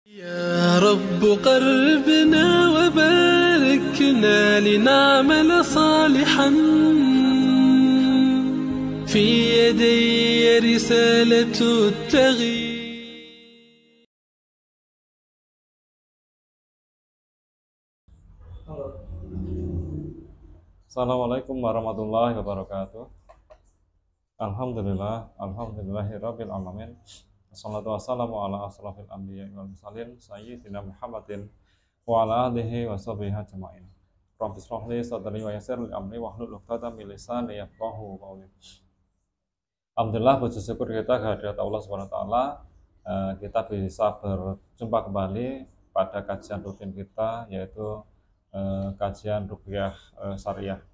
يا رب قربنا وباركنا لنعمل صالحا في يدي رسالة التغيير. Assalamualaikum warahmatullahi wabarakatuh. Alhamdulillahirabbil alamin. Wassalatu wassalamu ala asrofil anbiya'i wal mursalin sayyidina Muhammadin wa ala alihi wa sahbihi ajma'in. Rabbi shrah li sadri wa yassir li amri wahlul 'uqdatam min lisani yafqahu qawli. Alhamdulillah, puji syukur kita kehadirat Allah Subhanahu wa taala, kita bisa berjumpa kembali pada kajian rutin kita, yaitu kajian ruqyah syariah.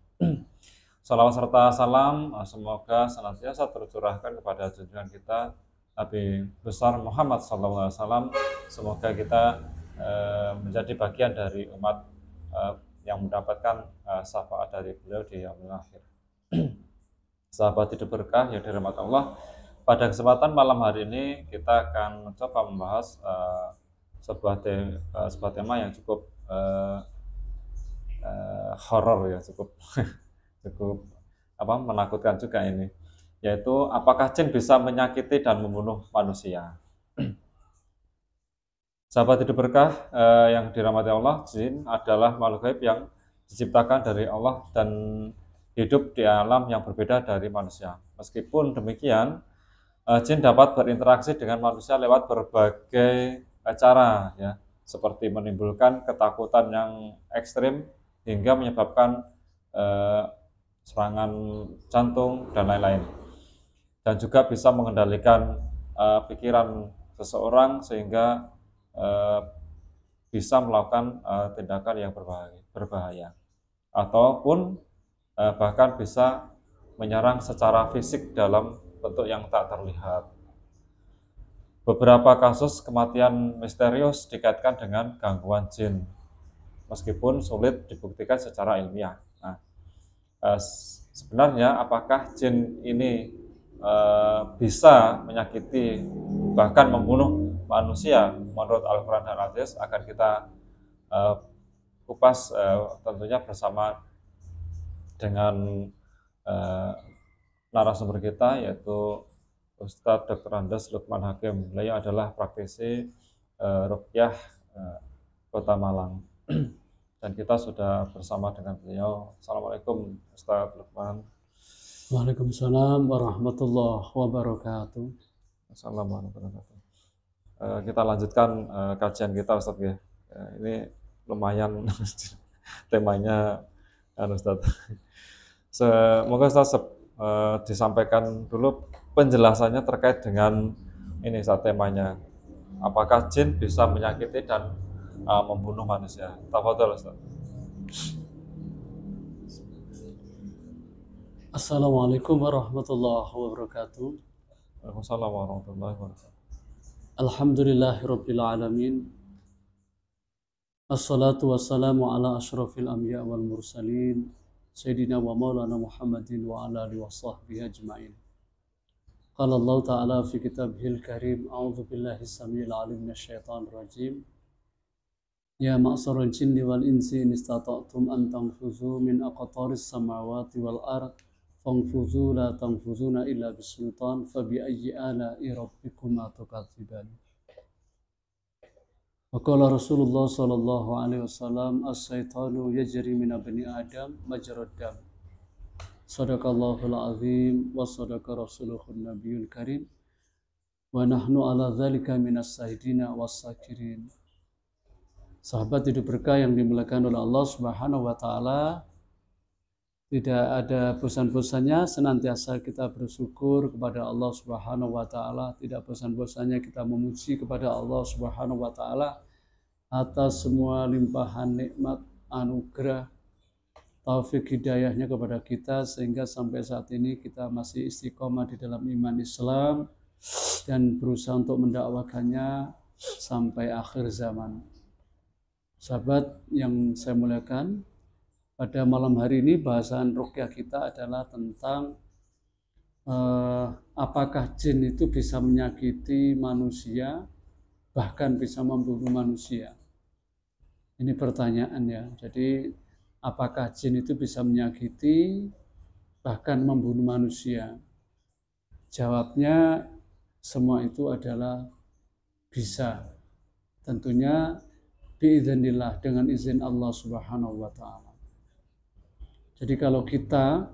Salawat serta salam semoga senantiasa tercurahkan kepada junjungan kita Nabi besar Muhammad SAW. Semoga kita menjadi bagian dari umat yang mendapatkan syafaat dari beliau di yaumil akhir. Sahabat hidup berkah yang dirahmati Allah, pada kesempatan malam hari ini kita akan mencoba membahas sebuah tema yang cukup horor, ya, cukup menakutkan juga ini, yaitu apakah jin bisa menyakiti dan membunuh manusia. Sahabat hidup berkah yang dirahmati Allah, jin adalah makhluk gaib yang diciptakan dari Allah dan hidup di alam yang berbeda dari manusia. Meskipun demikian, jin dapat berinteraksi dengan manusia lewat berbagai cara, ya, seperti menimbulkan ketakutan yang ekstrim hingga menyebabkan serangan jantung dan lain-lain, dan juga bisa mengendalikan pikiran seseorang sehingga bisa melakukan tindakan yang berbahaya ataupun bahkan bisa menyerang secara fisik dalam bentuk yang tak terlihat. Beberapa kasus kematian misterius dikaitkan dengan gangguan jin, meskipun sulit dibuktikan secara ilmiah. Nah, sebenarnya apakah jin ini bisa menyakiti bahkan membunuh manusia menurut Al-Quran dan Hadis, akan kita kupas tentunya bersama dengan narasumber kita, yaitu Ustadz Dr. Andes Lukman Hakim. Beliau adalah praktisi ruqyah Kota Malang. Dan kita sudah bersama dengan beliau. Assalamualaikum Ustadz Lukman. Waalaikumsalam warahmatullahi wabarakatuh. Assalamualaikum warahmatullahi wabarakatuh. Kita lanjutkan kajian kita, Ustadz, ya. Ini lumayan temanya, Ustadz. Semoga Ustadz disampaikan dulu penjelasannya terkait dengan ini, saat temanya, apakah jin bisa menyakiti dan membunuh manusia. Tafadhol, Ustaz. Assalamualaikum warahmatullahi wabarakatuh. Waalaikumsalam warahmatullahi wabarakatuh. Alhamdulillahirabbil alamin. Assalatu wassalamu ala asyrafil anbiya wal mursalin sayyidina wa maulana Muhammadin wa ala alihi washabbihi ajmain. Qala Allah ta'ala fi kitabihil karim, a'udzu billahi samil alim minasyaitonir rajim. Ya ma'saral jinni wal insi in istata'tum an tanfuzu min aqtaris samawati wal ard fanfuzu la tanfuzuna illa bisultan fa bi ayyi ala'i rabbikuma tukadziban. Wa qala Rasulullah sallallahu alaihi wasallam, as-syaitanu yajri min bani adam majrad dam. Sadaqallahul azim wa sadaqa rasuluhun nabiyul karim wa nahnu ala dzalika minas syahidina was syakirin. Sahabat hidup berkah yang dimuliakan oleh Allah Subhanahu wa taala, tidak ada bosan-bosannya senantiasa kita bersyukur kepada Allah Subhanahu wa taala, tidak bosan-bosannya kita memuji kepada Allah Subhanahu wa taala atas semua limpahan nikmat, anugerah, taufik hidayahnya kepada kita, sehingga sampai saat ini kita masih istiqomah di dalam iman Islam dan berusaha untuk mendakwakannya sampai akhir zaman. Sahabat yang saya muliakan, pada malam hari ini bahasan ruqyah kita adalah tentang apakah jin itu bisa menyakiti manusia bahkan bisa membunuh manusia? Ini pertanyaannya. Jadi apakah jin itu bisa menyakiti bahkan membunuh manusia? Jawabnya semua itu adalah bisa. Tentunya biiznillah, dengan izin Allah Subhanahu wa taala. Jadi kalau kita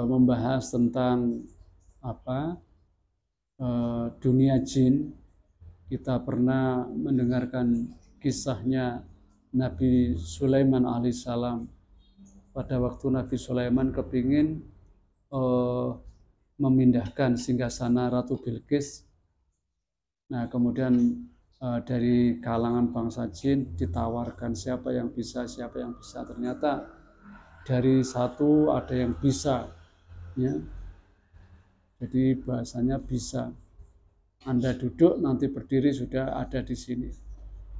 membahas tentang dunia jin, kita pernah mendengarkan kisahnya Nabi Sulaiman alaihissalam. Pada waktu Nabi Sulaiman kepingin memindahkan singgasana Ratu Bilqis. Nah, kemudian dari kalangan bangsa jin ditawarkan siapa yang bisa. Ternyata dari satu ada yang bisa, ya. Jadi bahasanya bisa. Anda duduk, nanti berdiri sudah ada di sini.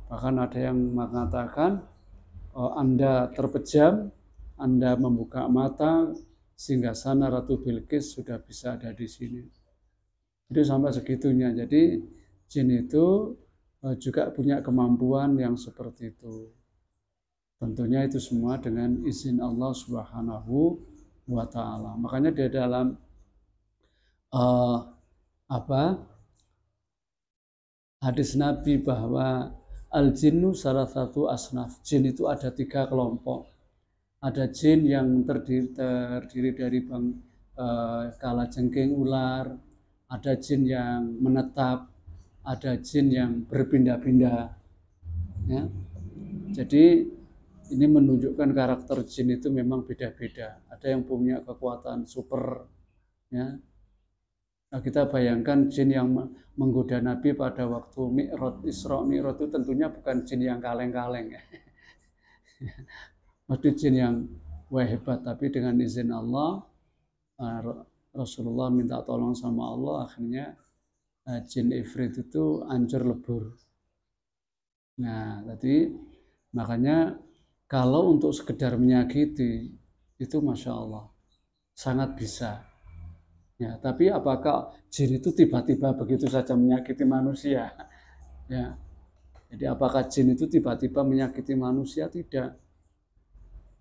Bahkan ada yang mengatakan Anda terpejam, Anda membuka mata, singgasana Ratu Bilqis sudah bisa ada di sini. Itu sampai segitunya. Jadi jin itu juga punya kemampuan yang seperti itu. Tentunya itu semua dengan izin Allah Subhanahu wa taala. Makanya di dalam hadis Nabi bahwa al-jinnu salah satu asnaf. Jin itu ada 3 kelompok. Ada jin yang terdiri dari kalajengking ular, ada jin yang menetap, ada jin yang berpindah-pindah. Ya. Jadi ini menunjukkan karakter jin itu memang beda-beda. Ada yang punya kekuatan super, ya. Nah, kita bayangkan jin yang menggoda Nabi pada waktu Mi'raj, Isra Mi'raj itu tentunya bukan jin yang kaleng-kaleng, ya. Mesti jin yang hebat, tapi dengan izin Allah, Rasulullah minta tolong sama Allah, akhirnya jin Ifrit itu hancur lebur. Nah, tadi makanya kalau untuk sekedar menyakiti itu Masya Allah sangat bisa. Ya, tapi apakah jin itu tiba-tiba begitu saja menyakiti manusia? Ya. Jadi apakah jin itu tiba-tiba menyakiti manusia? Tidak.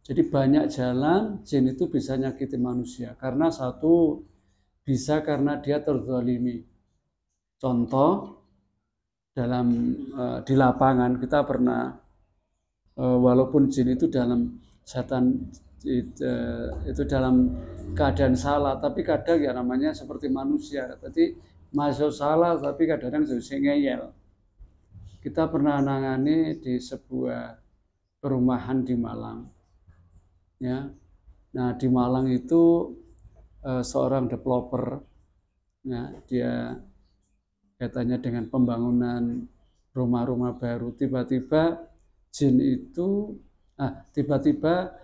Jadi banyak jalan jin itu bisa menyakiti manusia. Karena satu, bisa karena dia terzalimi. Contoh, di lapangan kita pernah, walaupun jin itu dalam setan itu dalam keadaan salah, tapi kadang ya namanya seperti manusia. Jadi masuk salah, tapi kadang-kadang jadi ngeyel. Kita pernah nangani di sebuah perumahan di Malang, ya. Nah, di Malang itu seorang developer, ya, dia katanya dengan pembangunan rumah-rumah baru, tiba-tiba jin itu tiba-tiba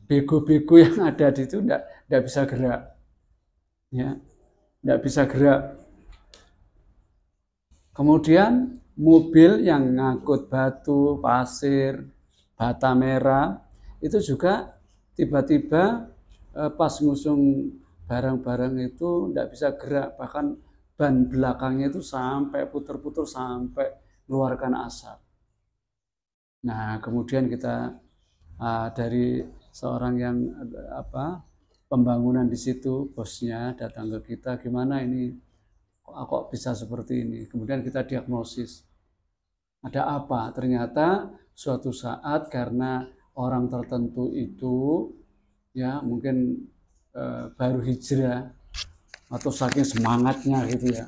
bego-bego yang ada di itu enggak bisa gerak, ya, enggak bisa gerak. Kemudian mobil yang ngangkut batu, pasir, bata merah itu juga tiba-tiba pas ngusung barang-barang itu enggak bisa gerak, bahkan ban belakangnya itu sampai putar-putar sampai mengeluarkan asap. Nah, kemudian kita dari seorang yang pembangunan di situ, bosnya datang ke kita, gimana ini kok bisa seperti ini? Kemudian kita diagnosis. Ada apa? Ternyata suatu saat karena orang tertentu itu, ya, mungkin baru hijrah atau saking semangatnya gitu, ya,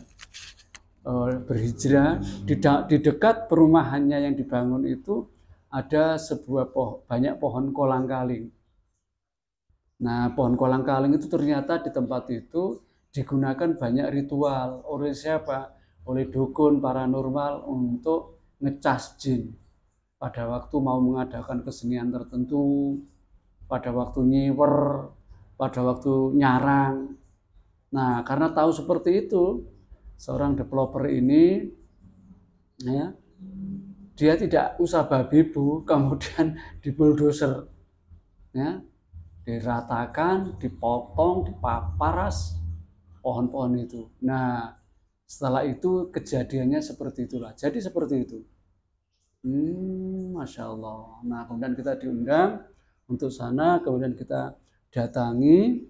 berhijrah, di dekat perumahannya yang dibangun itu ada sebuah banyak pohon kolang-kaling. Nah, pohon kolang-kaling itu ternyata di tempat itu digunakan banyak ritual. Oleh siapa? Oleh dukun paranormal untuk ngecas jin. Pada waktu mau mengadakan kesenian tertentu, pada waktu nyiwer, pada waktu nyarang. Nah, karena tahu seperti itu, seorang developer ini, ya, dia tidak usah babi bu, kemudian dibuldoser, ya, diratakan, dipotong, dipaparas pohon-pohon itu. Nah, Setelah itu kejadiannya seperti itulah. Jadi seperti itu. Masya Allah. Nah, kemudian kita diundang untuk sana, kemudian kita datangi,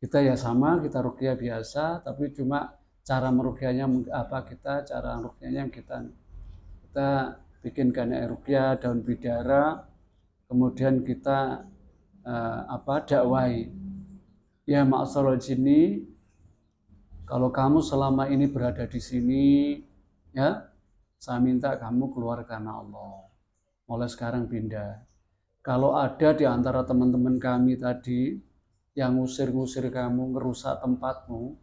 kita ya sama, kita ruqyah biasa, tapi cuma cara meruqyahnya apa cara ruqyahnya kita bikinkan air ruqyah, daun bidara, kemudian kita dakwai. Ya ma'asarul jinni, kalau kamu selama ini berada di sini, ya, saya minta kamu keluar karena Allah. Mulai sekarang pindah. Kalau ada di antara teman-teman kami tadi yang ngusir-ngusir kamu, ngerusak tempatmu,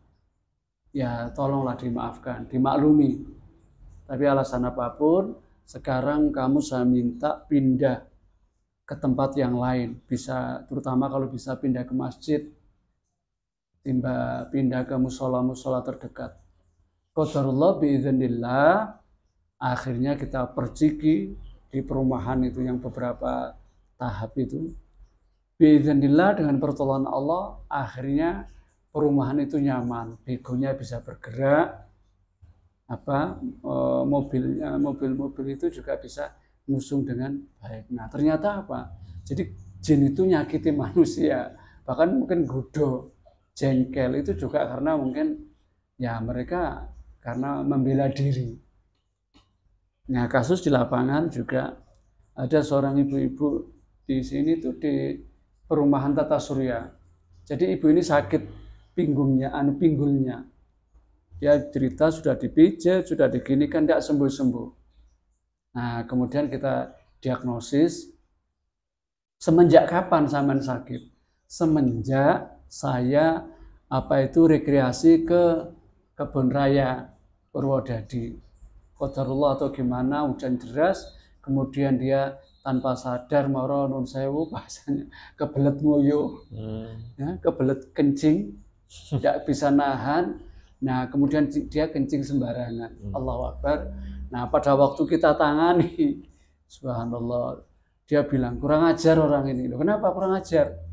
ya tolonglah dimaafkan, dimaklumi. Tapi alasan apapun, sekarang kamu saya minta pindah ke tempat yang lain. Bisa, terutama kalau bisa pindah ke masjid, pindah ke musola-musola terdekat. Qadarullah biiznillah, akhirnya kita perciki di perumahan itu yang beberapa tahap itu. Biiznillah, dengan pertolongan Allah, akhirnya perumahan itu nyaman, begonya bisa bergerak, mobil-mobil itu juga bisa ngusung dengan baik. Nah, ternyata apa? Jadi jin itu nyakiti manusia, bahkan mungkin godo, jengkel itu juga karena mungkin ya mereka karena membela diri. Nah, kasus di lapangan juga ada seorang ibu-ibu di sini tuh di perumahan Tata Surya. Jadi ibu ini sakit pinggulnya. Dia cerita sudah dipijat, sudah diginikan, tidak sembuh-sembuh. Nah, kemudian kita diagnosis, semenjak kapan sampean sakit? Semenjak saya rekreasi ke kebun raya Purwodadi. Qadarullah atau gimana, hujan deras, kemudian dia tanpa sadar moro nun sewu bahasanya kebelet nguyuh, ya, kebelet kencing, tidak bisa nahan. Nah, kemudian dia kencing sembarangan. Allahu Akbar. Nah, pada waktu kita tangani, subhanallah, dia bilang kurang ajar orang ini. Loh, kenapa kurang ajar?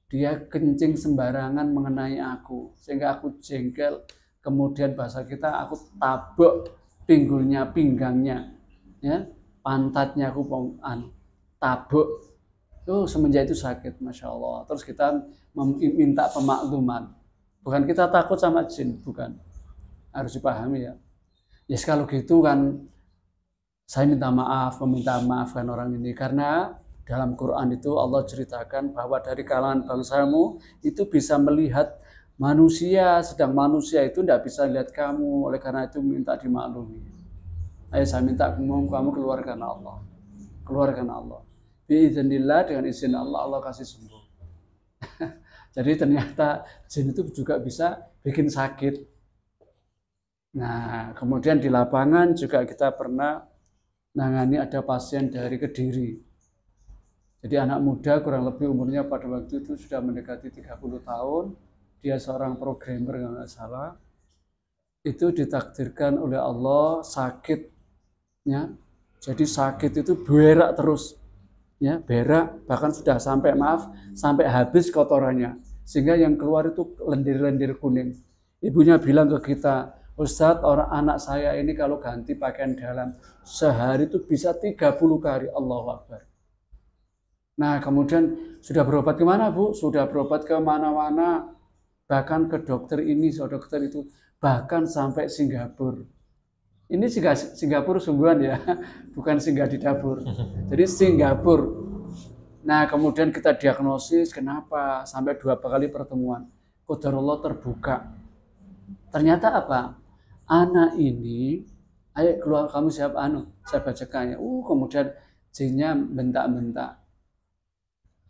Dia kencing sembarangan mengenai aku, sehingga aku jengkel. Kemudian bahasa kita, aku tabok pinggangnya, ya, pantatnya aku tabok. Semenjak itu sakit, masya Allah. Terus kita minta pemakluman. Bukan kita takut sama jin, bukan. Harus dipahami ya. Yes, kalau gitu kan, saya meminta maafkan orang ini karena dalam Quran itu Allah ceritakan bahwa dari kalangan bangsamu itu bisa melihat manusia, sedang manusia itu tidak bisa lihat kamu, oleh karena itu minta dimaklumi. Ayo saya minta kamu keluar karena Allah. Keluar karena Allah. Biiznillah, dengan izin Allah, Allah kasih sembuh. Jadi ternyata jin itu juga bisa bikin sakit. Nah, kemudian di lapangan juga kita pernah nangani ada pasien dari Kediri. Jadi anak muda kurang lebih umurnya pada waktu itu sudah mendekati 30 tahun. Dia seorang programmer kalau nggak salah. Itu ditakdirkan oleh Allah sakit, ya. Jadi sakit itu berak terus, ya, berak, bahkan sudah sampai habis kotorannya, sehingga yang keluar itu lendir-lendir kuning. Ibunya bilang ke kita, Ustadz, orang anak saya ini kalau ganti pakaian dalam sehari itu bisa 30 kali. Allahu Akbar. Nah, kemudian sudah berobat kemana, Bu? Sudah berobat ke mana-mana, bahkan ke dokter ini, dokter itu, bahkan sampai Singapura. Ini Singapura sungguhan ya, bukan singgah di dapur. Jadi Singapura. Nah, kemudian kita diagnosis, kenapa? Sampai 2 kali pertemuan. Qadarullah terbuka. Ternyata apa? Anak ini, ayo keluar, kamu siapa? Saya bacakannya. Kemudian jinnya bentak-bentak.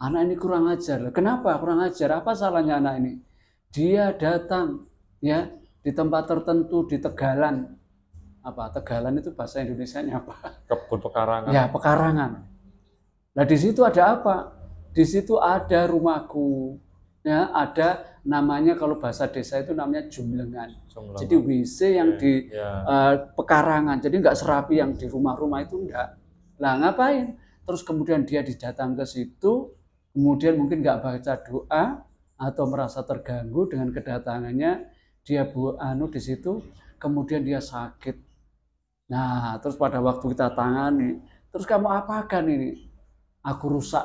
Anak ini kurang ajar. Kenapa kurang ajar? Apa salahnya anak ini? Dia datang, ya, di tempat tertentu di Tegalan. Apa? Tegalan itu bahasa Indonesianya apa? Kebun pekarangan. Ya, pekarangan. Nah, di situ ada apa? Di situ ada rumahku. Ya, ada namanya, kalau bahasa desa itu namanya jumlengan. Jadi WC yang di pekarangan. Jadi nggak serapi yang di rumah-rumah itu enggak. Lah, ngapain? Terus kemudian dia didatang ke situ, kemudian mungkin nggak baca doa atau merasa terganggu dengan kedatangannya, dia di situ kemudian dia sakit. Nah, terus pada waktu kita tangani, terus kamu apakan ini? Aku rusak.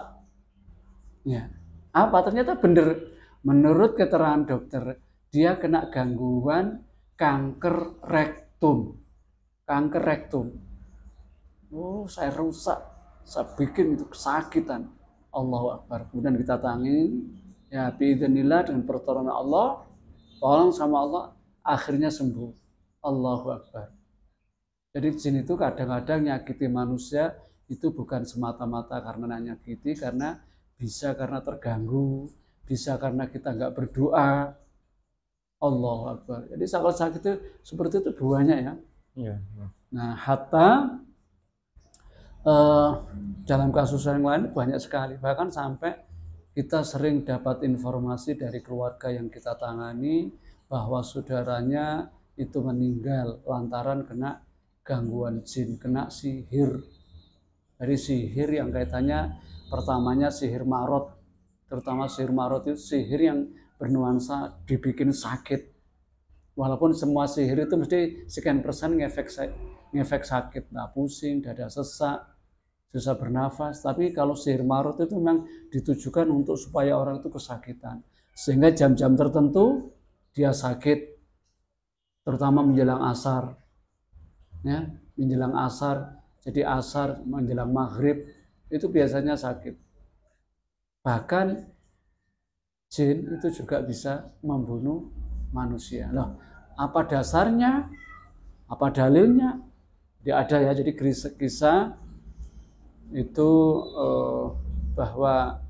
Ya. Apa? Ternyata benar. Menurut keterangan dokter, dia kena gangguan kanker rektum. Kanker rektum. Oh, saya rusak. Saya bikin itu kesakitan. Allahu Akbar. Kemudian kita tangin, ya biidznillah dengan pertolongan Allah, tolong sama Allah, akhirnya sembuh. Allahu Akbar. Jadi jin itu kadang-kadang nyakiti manusia itu bukan semata-mata karena nyakiti, karena bisa karena terganggu, bisa karena kita nggak berdoa. Allahu Akbar. Jadi kalau sakit itu seperti itu banyak ya. Iya. Nah, hatta dalam kasus yang lain banyak sekali. Bahkan sampai kita sering dapat informasi dari keluarga yang kita tangani bahwa saudaranya itu meninggal lantaran kena gangguan jin, kena sihir. Dari sihir yang kaitannya pertamanya sihir marot, terutama sihir marot itu sihir yang bernuansa dibikin sakit. Walaupun semua sihir itu mesti sekian persen ngefek sakit, nah pusing, dada sesak, susah bernafas. Tapi kalau sihir marot itu memang ditujukan untuk supaya orang itu kesakitan, sehingga jam-jam tertentu dia sakit, terutama menjelang asar, ya menjelang asar. Jadi asar menjelang maghrib itu biasanya sakit. Bahkan jin itu juga bisa membunuh manusia. Loh, apa dasarnya? Apa dalilnya? Dia ada ya. Jadi kisah itu bahwa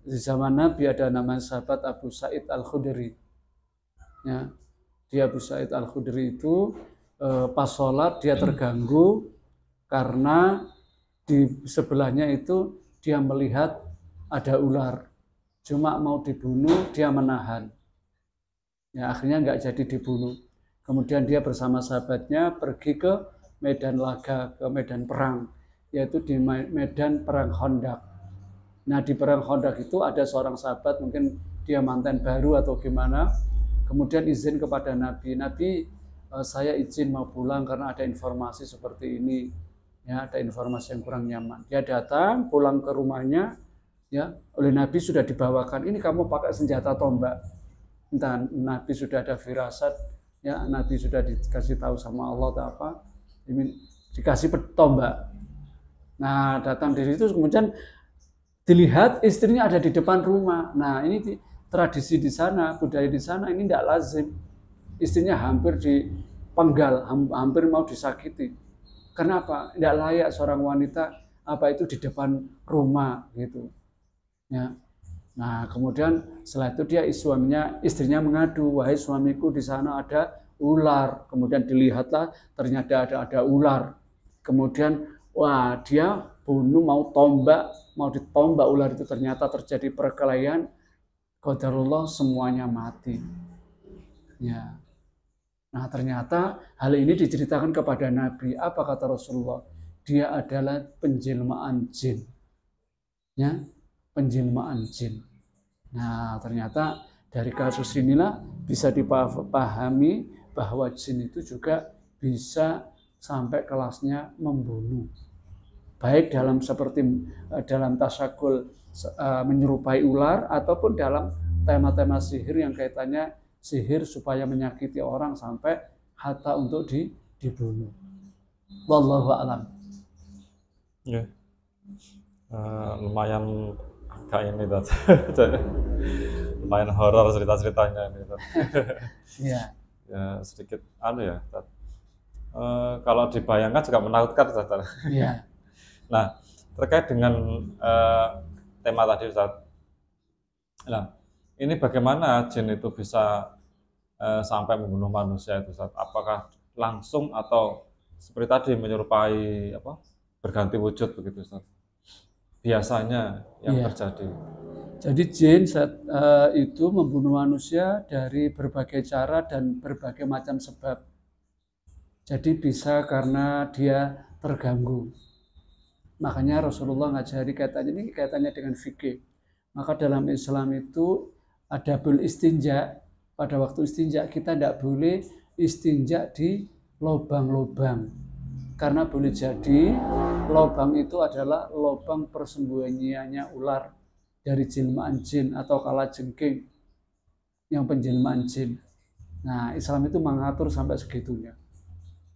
di zaman Nabi ada namanya sahabat Abu Sa'id Al-Khudri. Ya, dia Abu Sa'id Al-Khudri itu pas sholat dia terganggu karena di sebelahnya itu dia melihat ada ular. Cuma mau dibunuh, dia menahan. Ya, akhirnya nggak jadi dibunuh. Kemudian dia bersama sahabatnya pergi ke medan laga, ke medan perang, yaitu di medan perang Khandaq. Nah, di perang Khandaq itu ada seorang sahabat, mungkin dia mantan baru atau gimana, kemudian izin kepada Nabi, saya izin mau pulang karena ada informasi seperti ini, ya ada informasi yang kurang nyaman. Dia datang pulang ke rumahnya, ya oleh Nabi sudah dibawakan, ini kamu pakai senjata tombak. Entah Nabi sudah ada firasat, ya Nabi sudah dikasih tahu sama Allah atau apa, dikasih tombak. Nah, datang dari itu kemudian dilihat istrinya ada di depan rumah. Nah, ini tradisi di sana, budaya di sana ini tidak lazim. Istrinya hampir dipenggal, hampir mau disakiti. Kenapa? Tidak layak seorang wanita apa itu di depan rumah gitu. Ya. Nah, kemudian setelah itu istrinya mengadu, wahai suamiku di sana ada ular. Kemudian dilihatlah ternyata ada ular. Kemudian wah, dia bunuh mau ditombak ular itu, ternyata terjadi perkelahian. Qadarullah semuanya mati. Ya. Nah, ternyata hal ini diceritakan kepada Nabi. Apa kata Rasulullah? Dia adalah penjelmaan jin. Ya, penjelmaan jin. Nah, ternyata dari kasus inilah bisa dipahami bahwa jin itu juga bisa sampai kelasnya membunuh. Baik dalam tasyakul menyerupai ular ataupun dalam tema-tema sihir yang kaitannya sihir supaya menyakiti orang sampai hatta untuk dibunuh. Wallahu a'lam. Ya. Lumayan agak ini lumayan horor cerita-ceritanya ini. Iya. Ya sedikit ya. Kalau dibayangkan juga menakutkan, Ustaz. Iya. Nah, terkait dengan tema tadi, Ustaz. Nah, ini bagaimana jin itu bisa sampai membunuh manusia itu, Ustaz? Apakah langsung atau seperti tadi menyerupai berganti wujud begitu, Ustaz? Biasanya yang terjadi. Jadi jin itu membunuh manusia dari berbagai cara dan berbagai macam sebab. Jadi bisa karena dia terganggu. Makanya Rasulullah ngajari kaitannya dengan fikih. Maka dalam Islam itu ada istinja. Pada waktu istinja kita tidak boleh istinja di lubang-lubang. Karena boleh jadi lubang itu adalah lubang persembunyiannya ular dari jelmaan jin atau kalajengking yang penjelmaan jin. Nah, Islam itu mengatur sampai segitunya.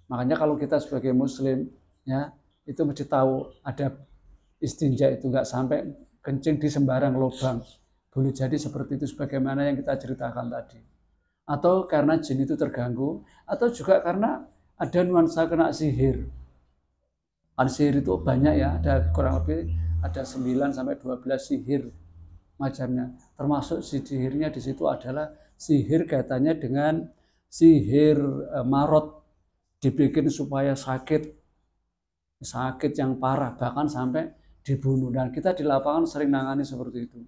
Makanya kalau kita sebagai muslim ya, itu mesti tahu ada istinja itu nggak sampai kencing di sembarang lubang. Boleh jadi seperti itu sebagaimana yang kita ceritakan tadi. Atau karena jin itu terganggu, atau juga karena ada nuansa kena sihir. Sihir itu banyak ya, ada kurang lebih ada 9 sampai 12 sihir macamnya. Termasuk sihirnya di situ adalah sihir kaitannya dengan sihir marot, dibikin supaya sakit yang parah, bahkan sampai dibunuh. Dan kita di lapangan sering nangani seperti itu.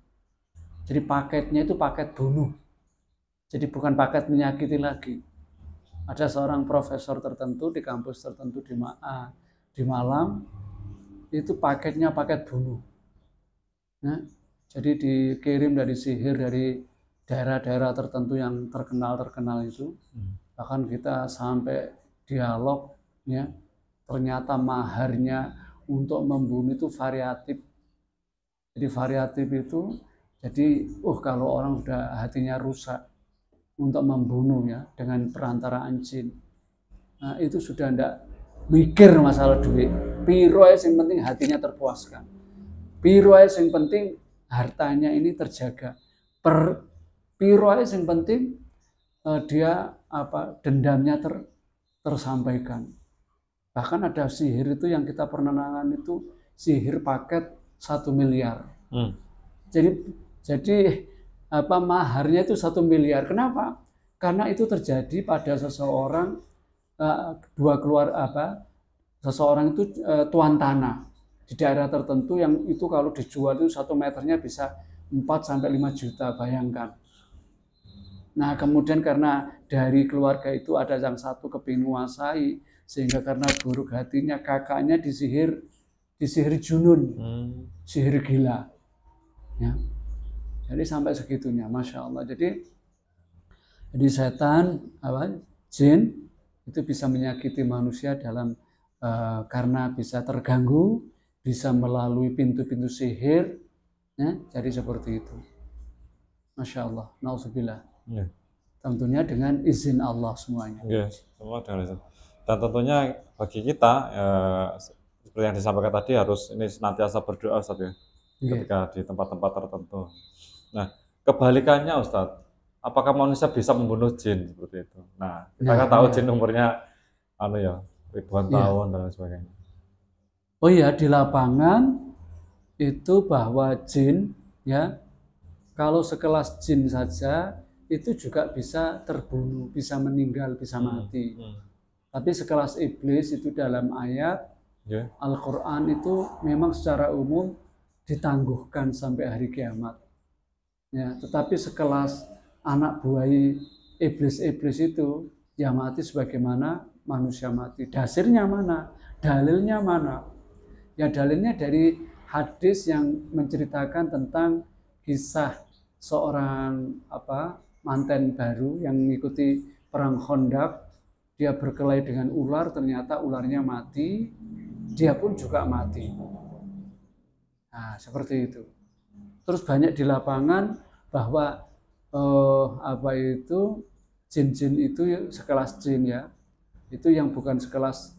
Jadi paketnya itu paket bunuh. Jadi bukan paket menyakiti lagi. Ada seorang profesor tertentu di kampus tertentu di Malang, itu paketnya paket bunuh. Nah, jadi dikirim dari sihir dari daerah-daerah tertentu yang terkenal itu. Bahkan kita sampai dialog, ya, ternyata maharnya untuk membunuh itu variatif. Jadi variatif itu, jadi kalau orang sudah hatinya rusak untuk membunuh ya dengan perantaraan jin, nah itu sudah tidak mikir masalah duit. Piro yang penting hatinya terpuaskan. Piro yang penting hartanya ini terjaga. Piro yang penting dia dendamnya tersampaikan. Bahkan ada sihir itu yang kita pernah nangani itu sihir paket 1 miliar. Jadi maharnya itu 1 miliar. Kenapa? Karena itu terjadi pada seseorang seseorang itu tuan tanah di daerah tertentu yang itu kalau dijual itu 1 meternya bisa 4 sampai 5 juta, bayangkan. Nah, kemudian karena dari keluarga itu ada yang satu kepingin menguasai, sehingga karena buruk hatinya kakaknya disihir junun, sihir gila. Ya. Jadi sampai segitunya, masya Allah. Jadi setan, jin itu bisa menyakiti manusia karena bisa terganggu, bisa melalui pintu-pintu sihir, ya. Jadi seperti itu, masya Allah. Nauzubillah. Ya. Tentunya dengan izin Allah semuanya. Ya, semua dengan izin. Dan tentunya bagi kita seperti yang disampaikan tadi harus ini senantiasa berdoa, Ustaz, ya. Ketika di tempat-tempat tertentu. Nah, kebalikannya Ustadz, apakah manusia bisa membunuh jin seperti itu? Nah, kita kan tahu jin umurnya ribuan tahun dan lain sebagainya. Oh iya, di lapangan itu bahwa jin ya, kalau sekelas jin saja itu juga bisa terbunuh, bisa meninggal, bisa mati. Tapi sekelas iblis itu dalam ayat Al-Quran itu memang secara umum ditangguhkan sampai hari kiamat. Ya, tetapi sekelas anak buah iblis itu ya mati sebagaimana manusia mati. Dasirnya mana? Dalilnya mana? Ya dalilnya dari hadis yang menceritakan tentang kisah seorang manten baru yang mengikuti perang Khandaq. Dia berkelahi dengan ular, ternyata ularnya mati, dia pun juga mati. Nah, seperti itu. Terus banyak di lapangan bahwa jin-jin itu sekelas jin ya, itu yang bukan sekelas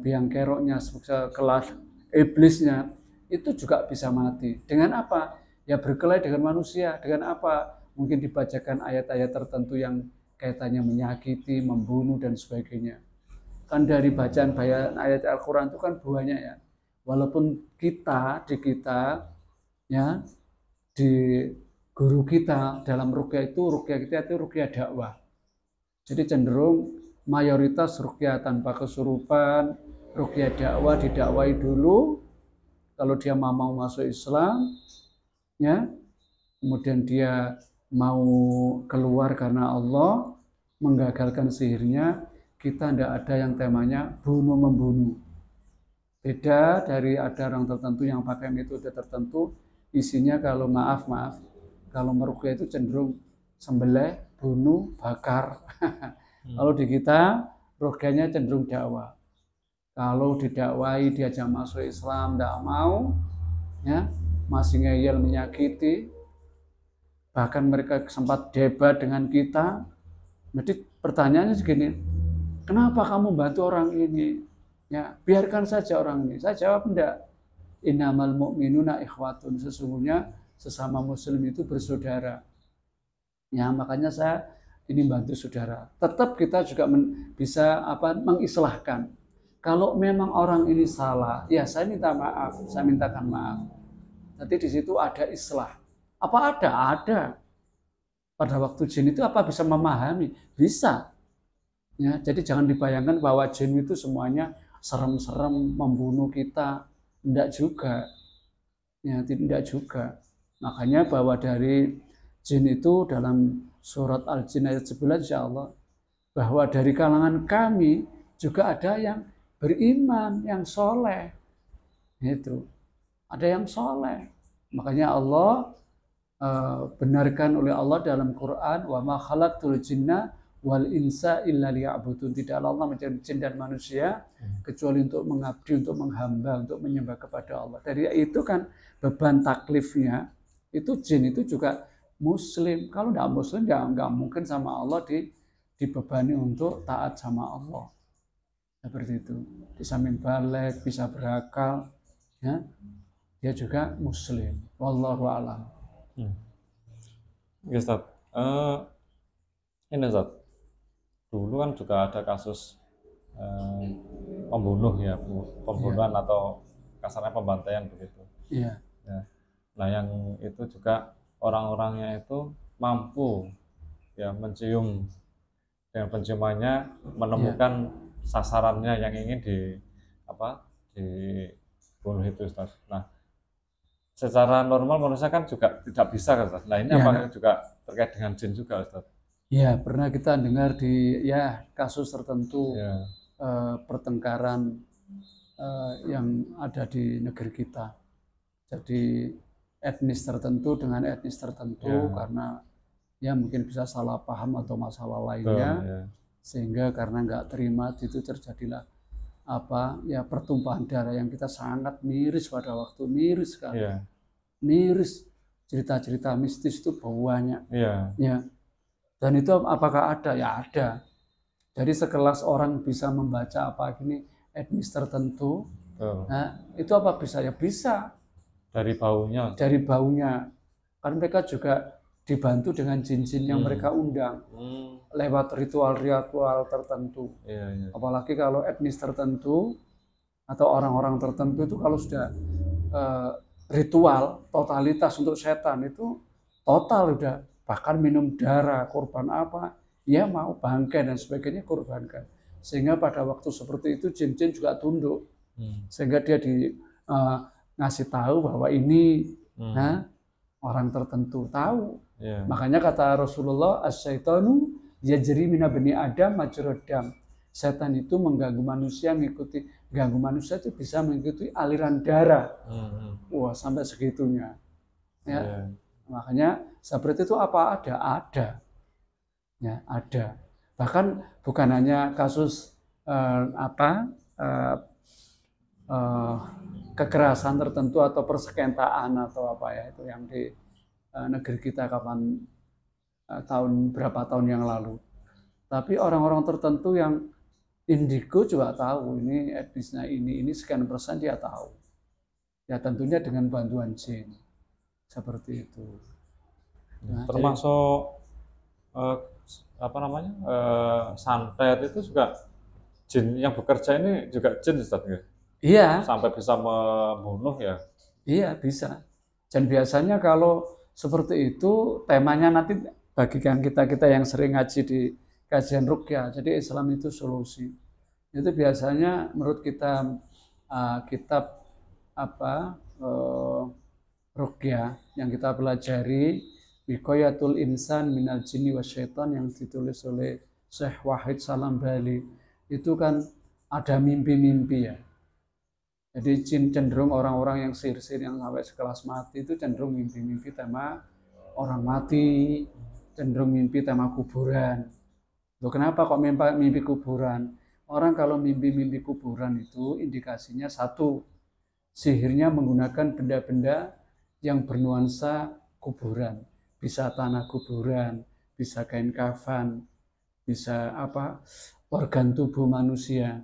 biang keroknya, sekelas iblisnya, itu juga bisa mati. Dengan apa? Ya berkelahi dengan manusia. Dengan apa? Mungkin dibacakan ayat-ayat tertentu yang kaitannya menyakiti, membunuh dan sebagainya. Kan dari bacaan ayat Al-Quran itu kan banyak ya. Walaupun di guru kita dalam ruqyah kita itu ruqyah dakwah. Jadi cenderung mayoritas ruqyah tanpa kesurupan, ruqyah dakwah didakwai dulu. Kalau dia mau masuk Islam, ya, kemudian dia mau keluar karena Allah menggagalkan sihirnya, kita tidak ada yang temanya bunuh-membunuh. Beda dari ada orang tertentu yang pakai metode tertentu, isinya kalau kalau meruqyah itu cenderung sembelih, bunuh, bakar. Kalau di kita rukyahnya cenderung dakwah. Kalau didakwai diajak masuk Islam tidak mau, ya masih ngeyel menyakiti, bahkan mereka sempat debat dengan kita. Jadi pertanyaannya segini, kenapa kamu bantu orang ini? Ya biarkan saja orang ini. Saya jawab enggak. Innamal mu'minuna ikhwatun, sesungguhnya sesama muslim itu bersaudara. Ya makanya saya ini bantu saudara. Tetap kita juga bisa mengislahkan. Kalau memang orang ini salah, ya saya minta maaf, saya mintakan maaf. Nanti di situ ada islah. Apa ada? Ada. Pada waktu jin itu apa bisa memahami? Bisa. Ya, jadi jangan dibayangkan bahwa jin itu semuanya serem-serem membunuh kita. Tidak juga. Ya, tidak juga. Makanya bahwa dari jin itu dalam surat Al-Jin ayat 11 insyaallah, bahwa dari kalangan kami juga ada yang beriman, yang soleh. Itu. Ada yang soleh. Makanya Allah benarkan oleh Allah dalam Quran, wa ma khalaqtul jinna wal insa illa liya'budun. Tidaklah Allah menciptakan jin dan manusia kecuali untuk mengabdi, untuk menghamba, untuk menyembah kepada Allah. Dari itu kan beban taklifnya itu jin itu juga muslim. Kalau tidak muslim ya nggak mungkin sama Allah dibebani untuk taat sama Allah. Seperti itu. Di samping balik, bisa berakal, ya, dia juga muslim. Wallahu a'lam. Ya, Ustaz. Ini Ustaz. Dulu kan juga ada kasus pembunuh ya, pembunuhan atau kasarnya pembantaian begitu. Iya. Ya. Nah, yang itu juga orang-orangnya itu mampu ya mencium dengan penciumannya menemukan sasarannya yang ingin dibunuh itu, Ustaz. Nah, secara normal manusia kan juga tidak bisa kan, Ustaz. Nah, ini apakah juga terkait dengan jin juga, Ustaz? Ya, pernah kita dengar di kasus tertentu pertengkaran yang ada di negeri kita. Jadi etnis tertentu dengan etnis tertentu karena ya mungkin bisa salah paham atau masalah lainnya, sehingga karena nggak terima itu terjadilah pertumpahan darah yang kita sangat miris pada waktu, miris sekali, miris, cerita-cerita mistis itu banyak, ya. Dan itu apakah ada? Ya ada. Jadi sekelas orang bisa membaca etnis tertentu, nah itu apa bisa? Ya bisa. Dari baunya. Dari baunya. Karena mereka juga dibantu dengan jin-jin yang mereka undang lewat ritual-ritual tertentu. Apalagi kalau etnis tertentu atau orang-orang tertentu itu kalau sudah ritual totalitas untuk setan itu total udah, bahkan minum darah, korban apa, ya mau bangkai dan sebagainya korbankan. Sehingga pada waktu seperti itu jin-jin juga tunduk. Sehingga dia ngasih tahu bahwa ini orang tertentu tahu. Makanya kata Rasulullah, as-syaitanu yajri mina bani Adam majrad dam. Setan itu mengganggu manusia, ganggu manusia itu bisa mengikuti aliran darah. Wah, sampai segitunya. Ya. Makanya seperti itu apa ada? Ada. Ya, ada. Bahkan bukan hanya kasus kekerasan tertentu atau persekentaan atau apa ya, itu yang di negeri kita berapa tahun yang lalu. Tapi orang-orang tertentu yang indigo juga tahu ini etnisnya ini sekian persen dia tahu. Ya tentunya dengan bantuan jin. Seperti itu. Nah, termasuk santet itu juga jin yang bekerja ini juga jin, Ustaz ya? Iya. Sampai bisa membunuh ya? Iya bisa. Dan biasanya kalau seperti itu temanya nanti bagi kita yang sering ngaji di kajian ruqyah. Jadi Islam itu solusi. Itu biasanya menurut kita kitab ruqyah yang kita pelajari, Wiqayatul Insan Minal Jinni Wasyaitan yang ditulis oleh Syekh Wahid Salam Bali. Itu kan ada mimpi-mimpi ya. Jadi jin cenderung orang-orang yang sihir-sihir yang sampai sekelas mati itu cenderung mimpi-mimpi tema orang mati, cenderung mimpi tema kuburan. Loh, kenapa kok mimpi kuburan? Orang kalau mimpi kuburan itu indikasinya satu, sihirnya menggunakan benda-benda yang bernuansa kuburan. Bisa tanah kuburan, bisa kain kafan, bisa organ tubuh manusia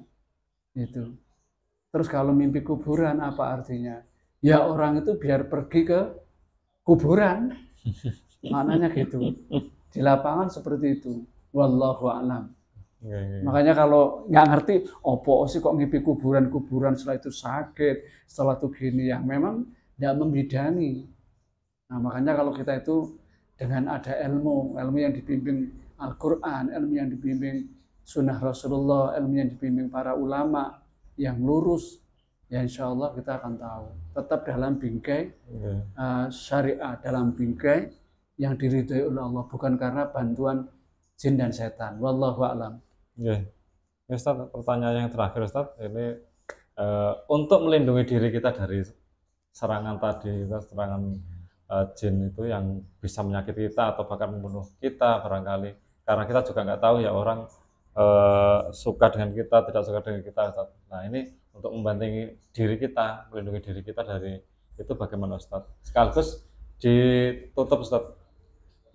itu. Terus kalau mimpi kuburan apa artinya? Ya orang itu biar pergi ke kuburan. Maknanya gitu. Di lapangan seperti itu. Wallahu a'lam. Makanya kalau nggak ngerti, opo sih kok mimpi kuburan setelah itu sakit, setelah itu gini, yang memang tidak membidangi. Nah makanya kalau kita itu dengan ada ilmu yang dibimbing Al-Quran, ilmu yang dibimbing Sunnah Rasulullah, ilmu yang dibimbing para ulama yang lurus, ya insya Allah kita akan tahu. Tetap dalam bingkai syariat, dalam bingkai yang diridhoi oleh Allah, bukan karena bantuan jin dan setan. Wallahu a'lam. Ustaz, pertanyaan yang terakhir Ustaz, ini untuk melindungi diri kita dari serangan tadi, serangan jin itu yang bisa menyakiti kita atau bahkan membunuh kita barangkali, karena kita juga nggak tahu ya orang suka dengan kita, tidak suka dengan kita Ustaz. Nah ini untuk membantu diri kita, melindungi diri kita dari itu bagaimana Ustaz? Sekaligus ditutup Ustaz.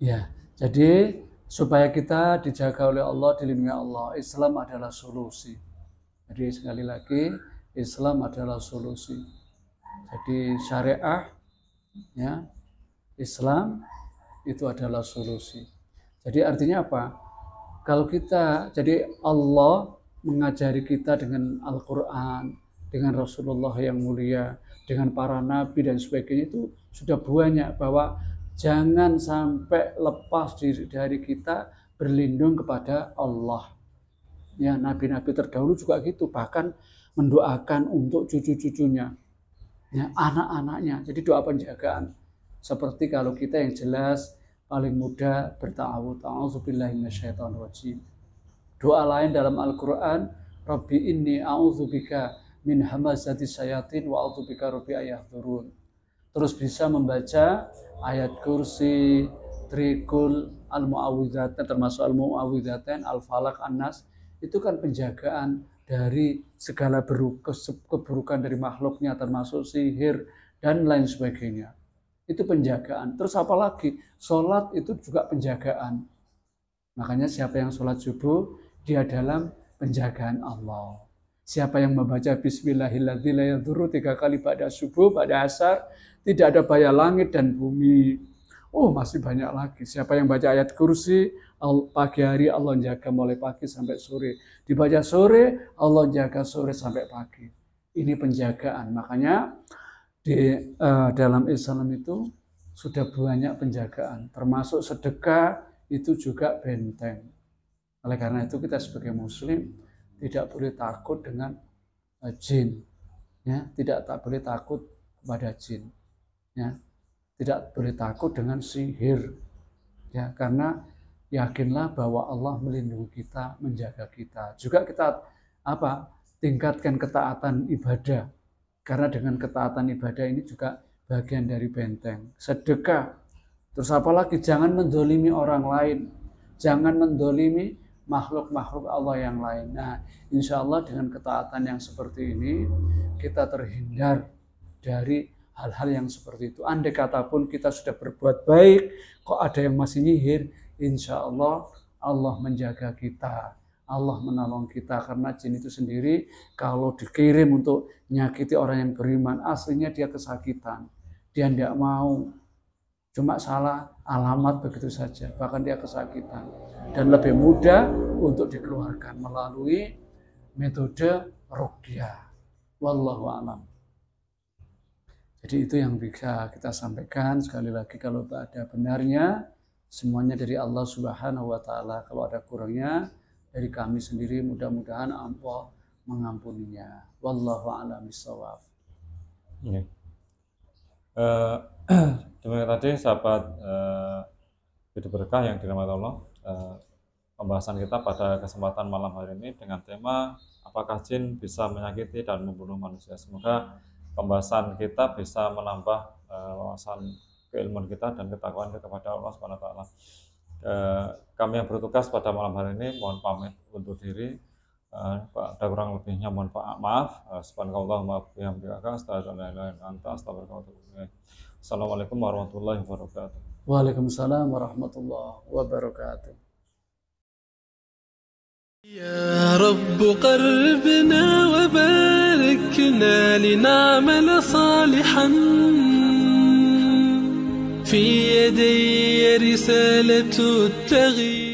Ya, jadi supaya kita dijaga oleh Allah, dilindungi Allah, Islam adalah solusi. Jadi sekali lagi, Islam adalah solusi. Jadi syariah, ya, Islam itu adalah solusi. Jadi artinya apa? Kalau jadi Allah mengajari kita dengan Al-Quran, dengan Rasulullah yang mulia, dengan para nabi dan sebagainya, itu sudah banyak bahwa jangan sampai lepas dari kita berlindung kepada Allah. Ya, nabi-nabi terdahulu juga gitu, bahkan mendoakan untuk cucu-cucunya, ya, anak-anaknya. Jadi doa penjagaan. Seperti kalau kita yang jelas paling mudah berta'awudz, a'udzubillahi minasyaitonirrajim. Doa lain dalam Al-Quran, Rabbi inni a'udzubika min hamazati syayatin wa a'udzubika rabbi ayahdurun. Terus bisa membaca ayat kursi, trikul, al-mu'awwidzatain, termasuk al-mu'awwidzatain, al-falaq, an-nas. Itu kan penjagaan dari segala keburukan dari makhluknya, termasuk sihir dan lain sebagainya. Itu penjagaan. Terus apalagi sholat itu juga penjagaan. Makanya siapa yang sholat subuh, dia dalam penjagaan Allah. Siapa yang membaca Bismillahirrahmanirrahim la yadurru 3 kali pada subuh, pada asar, tidak ada bahaya langit dan bumi. Oh, masih banyak lagi. Siapa yang baca ayat kursi, pagi hari Allah jaga mulai pagi sampai sore. Dibaca sore, Allah jaga sore sampai pagi. Ini penjagaan. Makanya dalam Islam itu sudah banyak penjagaan. Termasuk sedekah itu juga benteng. Oleh karena itu kita sebagai muslim tidak boleh takut dengan jin. Ya, tak boleh takut kepada jin. Ya, tidak boleh takut dengan sihir. Ya, karena yakinlah bahwa Allah melindungi kita, menjaga kita. Juga kita tingkatkan ketaatan ibadah. Karena dengan ketaatan ibadah ini juga bagian dari benteng. Sedekah. Terus apalagi jangan mendolimi orang lain. Jangan mendolimi makhluk-makhluk Allah yang lain. Nah, insya Allah dengan ketaatan yang seperti ini, kita terhindar dari hal-hal yang seperti itu. Andai kata pun kita sudah berbuat baik, kok ada yang masih nyihir, insya Allah Allah menjaga kita. Allah menolong kita, karena jin itu sendiri kalau dikirim untuk nyakiti orang yang beriman, aslinya dia kesakitan. Dia tidak mau, cuma salah alamat begitu saja, bahkan dia kesakitan. Dan lebih mudah untuk dikeluarkan melalui metode ruqyah. Wallahu a'lam. Jadi itu yang bisa kita sampaikan. Sekali lagi, kalau tak ada benarnya, semuanya dari Allah Subhanahu wa Ta'ala. Kalau ada kurangnya dari kami sendiri, mudah-mudahan Allah mengampuninya. Wallahu a'lam bishawab. Demikian tadi sahabat hidup berkah yang dirahmati Allah, pembahasan kita pada kesempatan malam hari ini dengan tema apakah jin bisa menyakiti dan membunuh manusia. Semoga pembahasan kita bisa menambah wawasan keilmuan kita dan ketakwaan kita kepada Allah Subhanahu wa Ta'ala. Kami yang bertugas pada malam hari ini mohon pamit undur diri. Ada kurang lebihnya mohon maaf. Subhanallah wa bihamdika asyhadu an la ilaha illa anta astaghfiruka wa atubu ilaik. Assalamualaikum warahmatullahi wabarakatuh. Waalaikumsalam warahmatullahi wabarakatuh. يا رب قربنا وباركنا لنعمل صالحا في يدي رسالة التغيير.